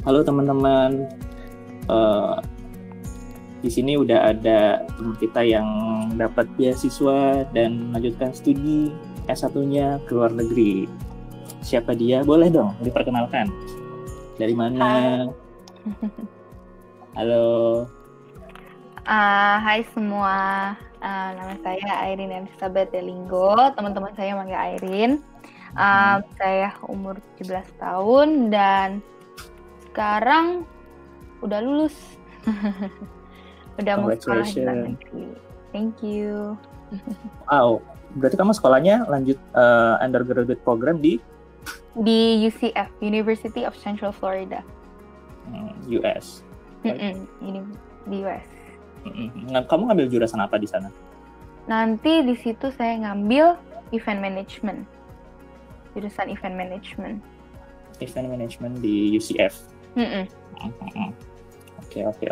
Halo teman-teman, Eh, di sini udah ada teman kita yang dapat beasiswa dan melanjutkan studi S1-nya ke luar negeri. Siapa dia? Boleh dong diperkenalkan. Dari mana? Halo. Hai semua, nama saya Airin Elizabeth Delinggo, teman-teman saya manggil Airin. Saya umur 17 tahun dan sekarang udah lulus. Udah mau sekolah di luar negeri. Thank you. Wow, berarti kamu sekolahnya lanjut undergraduate program di UCF, University of Central Florida. US. Di US. Kamu ngambil jurusan apa di sana? Nanti di situ saya ngambil event management. Jurusan event management. Event management di UCF.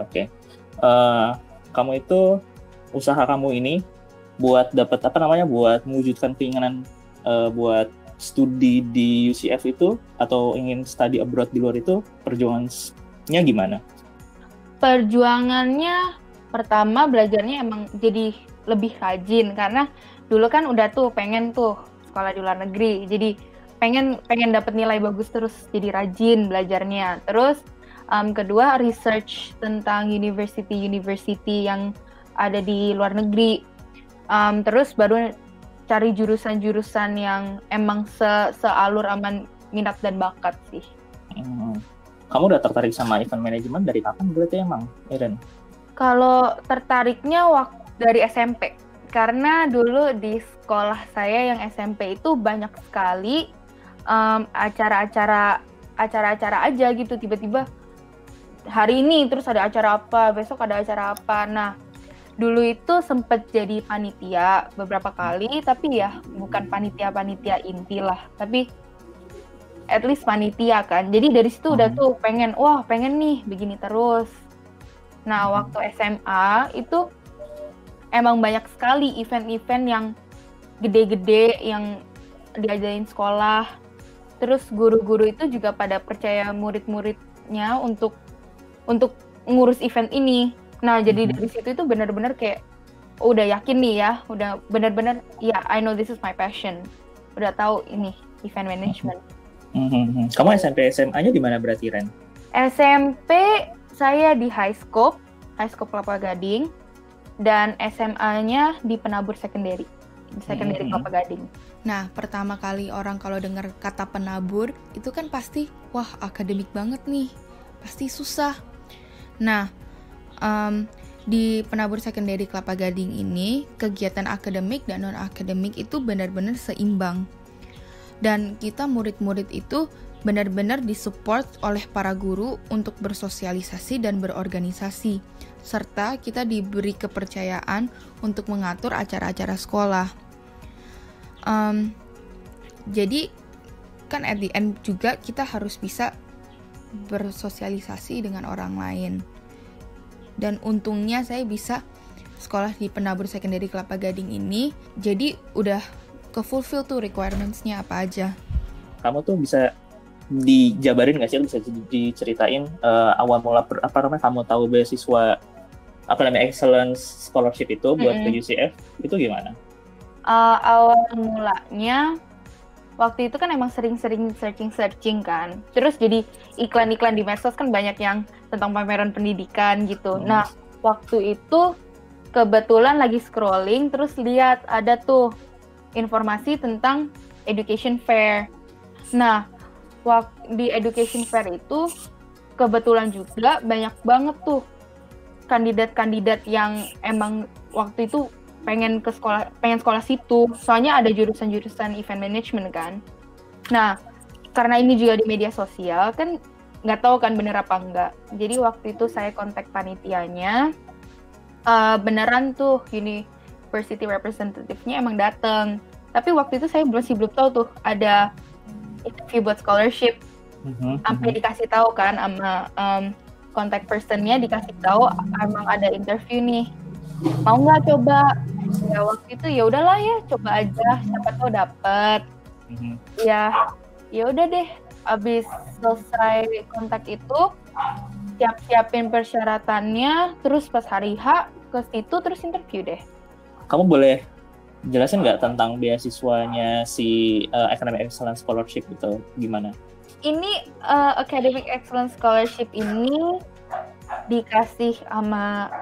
Oke. Kamu itu usaha kamu ini buat dapat buat mewujudkan keinginan buat studi di UCF itu atau ingin study abroad di luar itu, perjuangannya gimana? Perjuangannya pertama belajarnya emang jadi lebih rajin karena dulu kan udah pengen sekolah di luar negeri, jadi pengen dapat nilai bagus terus, jadi rajin belajarnya. Terus kedua, research tentang university yang ada di luar negeri. Terus baru cari jurusan-jurusan yang emang sealur aman minat dan bakat sih. Kamu udah tertarik sama event management dari kapan berarti emang, Iren? Kalau tertariknya waktu dari SMP, karena dulu di sekolah saya yang SMP itu banyak sekali acara-acara aja gitu, tiba-tiba hari ini terus ada acara apa, besok ada acara apa. Nah, dulu itu sempat jadi panitia beberapa kali, tapi ya bukan panitia inti lah, tapi at least panitia kan. Jadi dari situ udah pengen nih begini terus. Nah, waktu SMA itu emang banyak sekali event-event yang gede-gede yang diajarin sekolah. Terus guru-guru itu juga pada percaya murid-muridnya untuk ngurus event ini. Nah, jadi dari situ itu benar-benar kayak udah yakin nih ya, udah benar-benar ya, I know this is my passion. Udah tahu ini event management. Kamu SMP SMA-nya di mana berarti, Ren? SMP saya di High Scope Kelapa Gading, dan SMA-nya di Penabur Secondary Kelapa Gading. Nah, pertama kali orang kalau dengar kata penabur, itu kan pasti, wah akademik banget nih, pasti susah. Nah, di Penabur Secondary Kelapa Gading ini, kegiatan akademik dan non-akademik itu benar-benar seimbang. Dan kita murid-murid itu benar-benar disupport oleh para guru untuk bersosialisasi dan berorganisasi, serta kita diberi kepercayaan untuk mengatur acara-acara sekolah. Jadi kan at the end juga kita harus bisa bersosialisasi dengan orang lain. Dan untungnya saya bisa sekolah di Penabur Secondary Kelapa Gading ini, jadi udah ke-fulfill tuh requirements-nya apa aja. Kamu tuh bisa dijabarin nggak sih, bisa diceritain awal mula kamu tahu beasiswa excellence scholarship itu buat ke UCF itu gimana? Awal mulanya waktu itu kan emang sering-sering searching kan, terus jadi iklan-iklan di medsos kan banyak yang tentang pameran pendidikan gitu. Nah, waktu itu kebetulan lagi scrolling terus lihat ada tuh informasi tentang education fair. Nah, di education fair itu kebetulan juga banyak banget tuh kandidat-kandidat yang emang waktu itu pengen sekolah situ, soalnya ada jurusan-jurusan event management kan. Nah, karena ini juga di media sosial kan nggak tahu kan bener apa enggak, jadi waktu itu saya kontak panitianya, beneran tuh university representative-nya emang dateng, tapi waktu itu saya belum tahu tuh ada interview buat scholarship. Sampai dikasih tahu kan sama contact person-nya, dikasih tahu emang ada interview nih, mau nggak coba? Ya waktu itu ya udahlah ya, coba aja, siapa tahu dapet. Ya udah deh, abis selesai kontak itu siap-siapin persyaratannya, terus pas hari H ke situ terus interview deh. Kamu boleh jelasin nggak tentang beasiswanya si Academic Excellence Scholarship itu gimana? Ini Academic Excellence Scholarship ini dikasih sama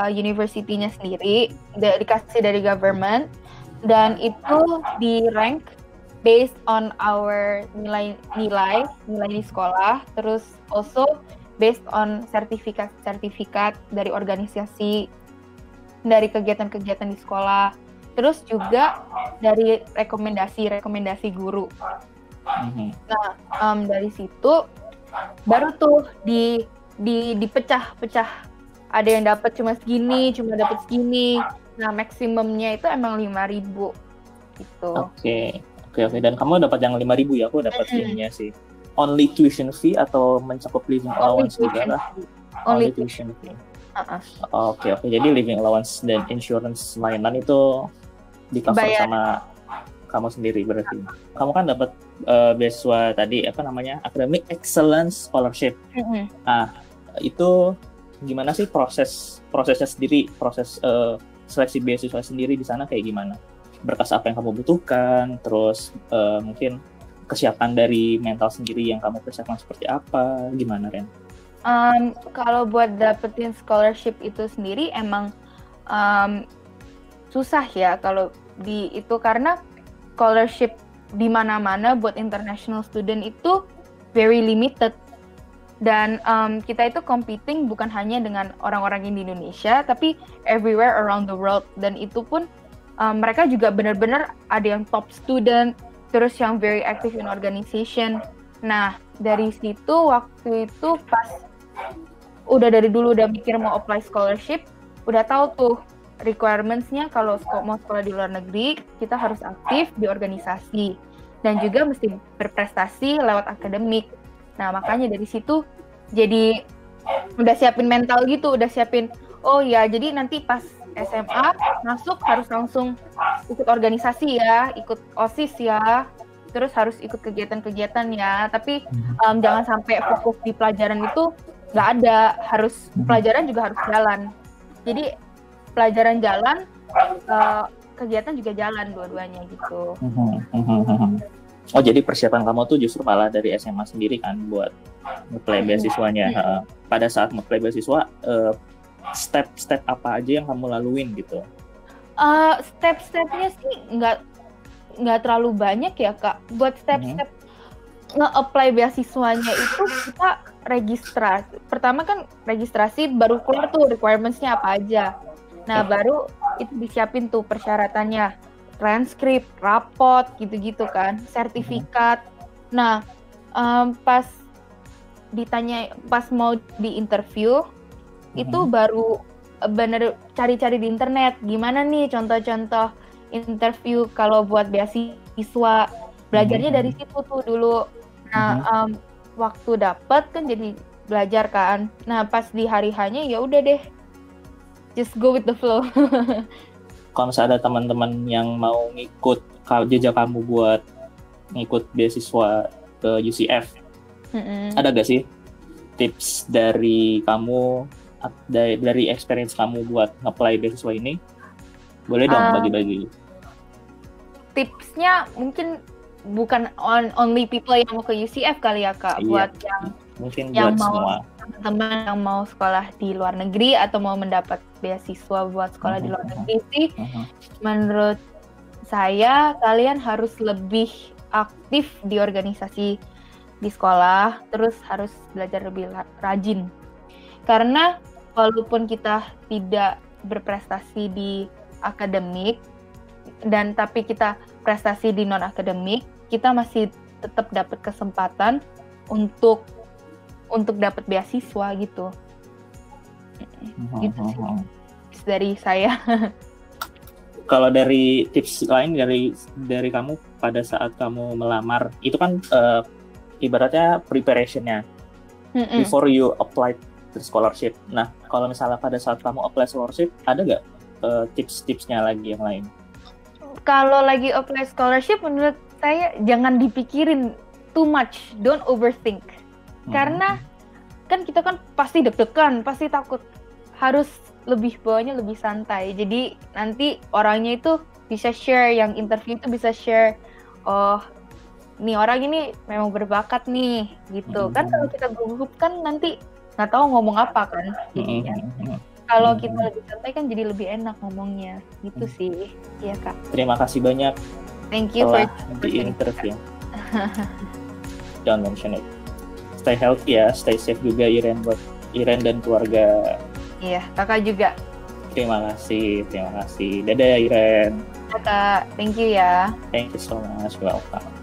university-nya sendiri, dikasih dari government, dan itu di rank based on our nilai di sekolah, terus also based on sertifikat dari organisasi, dari kegiatan-kegiatan di sekolah, terus juga dari rekomendasi guru. Nah, dari situ baru tuh dipecah-pecah. Ada yang dapat cuma dapat segini. Nah, maksimumnya itu emang 5.000 gitu. Oke. Dan kamu dapat yang 5.000 ya? Aku dapat ininya sih. Only tuition fee atau mencakup living allowance juga lah? Only tuition fee. Oke. Jadi living allowance dan insurance layanan itu di-cover sama kamu sendiri berarti. Kamu kan dapat beasiswa tadi Academic Excellence Scholarship. Nah, itu gimana sih prosesnya sendiri, proses seleksi beasiswa sendiri di sana kayak gimana? Berkas apa yang kamu butuhkan, terus mungkin kesiapan dari mental sendiri yang kamu persiapkan seperti apa, gimana Ren? Kalau buat dapetin scholarship itu sendiri emang susah ya kalau di itu, karena scholarship di mana-mana buat international student itu very limited, dan kita itu competing bukan hanya dengan orang-orang di Indonesia tapi everywhere around the world, dan itu pun mereka juga benar-benar ada yang top student, terus yang very active in organization. Nah, dari situ waktu itu pas udah dari dulu udah mikir mau apply scholarship, udah tahu tuh requirements-nya kalau mau sekolah di luar negeri, kita harus aktif di organisasi dan juga mesti berprestasi lewat akademik. Nah, makanya dari situ jadi udah siapin mental gitu, udah siapin, oh ya jadi nanti pas SMA masuk harus langsung ikut organisasi ya, ikut OSIS ya, terus harus ikut kegiatan-kegiatan ya, tapi jangan sampai fokus di pelajaran itu nggak ada, harus pelajaran juga harus jalan. Jadi pelajaran jalan, kegiatan juga jalan dua-duanya gitu. Oh, jadi persiapan kamu tuh justru malah dari SMA sendiri kan buat nge-apply beasiswanya. Pada saat nge-apply beasiswa, step-step apa aja yang kamu laluin gitu? Step-stepnya sih nggak terlalu banyak ya Kak. Buat step-step nge-apply beasiswanya itu kita registrasi. Pertama kan registrasi, baru keluar tuh requirements-nya apa aja. Nah, baru itu disiapin tuh persyaratannya, transkrip, rapot, gitu-gitu kan, sertifikat. Nah, pas mau di interview, itu baru bener cari-cari di internet, gimana nih contoh-contoh interview kalau buat beasiswa. Belajarnya dari situ tuh dulu. Nah, waktu dapet kan jadi belajar kan. Nah, pas di hari hanya ya udah deh, just go with the flow. Kalau misalnya ada teman-teman yang mau ngikut jejak kamu buat ngikut beasiswa ke UCF, ada gak sih tips dari kamu, dari experience kamu buat nge-apply beasiswa ini? Boleh dong bagi-bagi. Tipsnya mungkin bukan only people yang mau ke UCF kali ya Kak, buat yang mungkin yang buat mau semua teman-teman yang mau sekolah di luar negeri atau mau mendapat beasiswa buat sekolah di luar negeri sih, menurut saya kalian harus lebih aktif di organisasi di sekolah, terus harus belajar lebih rajin. Karena walaupun kita tidak berprestasi di akademik dan tapi kita prestasi di non akademik, kita masih tetap dapat kesempatan untuk dapat beasiswa gitu. Gitu sih tips dari saya. Kalau dari tips lain dari kamu pada saat kamu melamar, itu kan ibaratnya preparation-nya before you apply the scholarship. Nah, kalau misalnya pada saat kamu apply scholarship, ada nggak tips-tipsnya lagi yang lain? Kalau lagi apply scholarship, menurut saya jangan dipikirin too much, don't overthink. Karena kan kita kan pasti deg-degan, pasti takut, harus lebih bawahnya lebih santai. Jadi nanti orangnya itu bisa share, yang interview itu bisa share, oh nih orang ini memang berbakat nih gitu. Kan kalau kita gugup kan nanti nggak tahu ngomong apa kan jadinya. Kalau kita lebih santai kan jadi lebih enak ngomongnya gitu sih. Iya Kak. Terima kasih banyak Thank you for telah di interview. Don't mention it. Stay healthy ya, stay safe juga Iren, buat Iren dan keluarga. Iya, Kakak juga. Terima kasih. Dadah Iren. Kakak, thank you ya. Thank you so much, welcome.